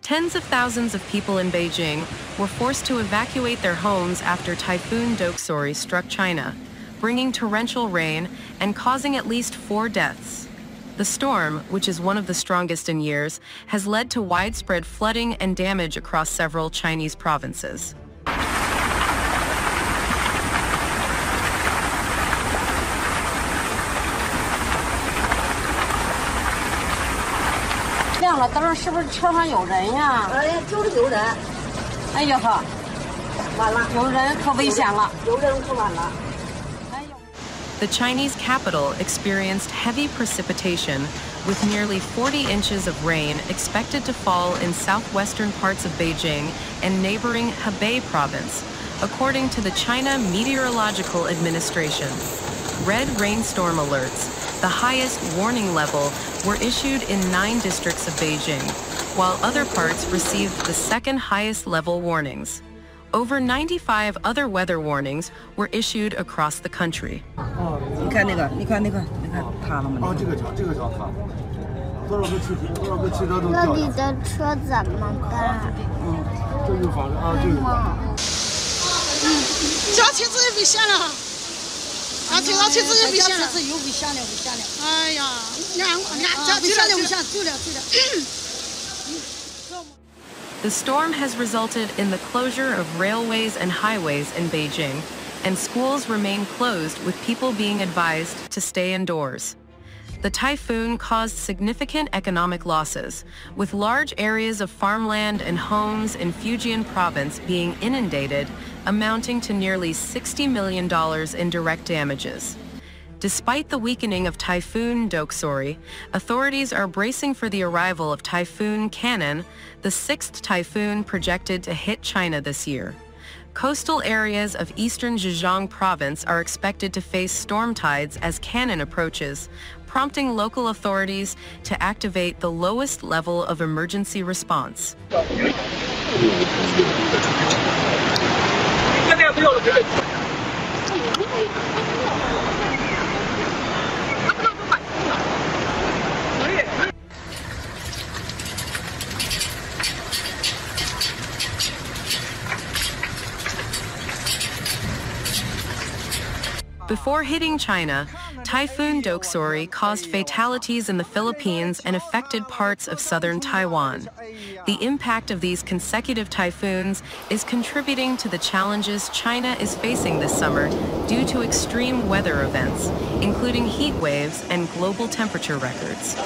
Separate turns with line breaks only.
Tens of thousands of people in Beijing were forced to evacuate their homes after Typhoon Doksuri struck China, bringing torrential rain and causing at least 4 deaths. The storm, which is one of the strongest in years, has led to widespread flooding and damage across several Chinese provinces. The Chinese capital experienced heavy precipitation with nearly 40 inches of rain expected to fall in southwestern parts of Beijing and neighboring Hebei province, according to the China Meteorological Administration. Red rainstorm alerts, the highest warning level, were issued in 9 districts of Beijing, while other parts received the second highest level warnings. Over 95 other weather warnings were issued across the country. The storm has resulted in the closure of railways and highways in Beijing, and schools remain closed with people being advised to stay indoors. The typhoon caused significant economic losses, with large areas of farmland and homes in Fujian province being inundated, amounting to nearly $60 million in direct damages. Despite the weakening of Typhoon Doksuri, authorities are bracing for the arrival of Typhoon Cannon, the 6th typhoon projected to hit China this year. Coastal areas of eastern Zhejiang province are expected to face storm tides as Cannon approaches, prompting local authorities to activate the lowest level of emergency response. Before hitting China, Typhoon Doksuri caused fatalities in the Philippines and affected parts of southern Taiwan. The impact of these consecutive typhoons is contributing to the challenges China is facing this summer due to extreme weather events, including heat waves and global temperature records.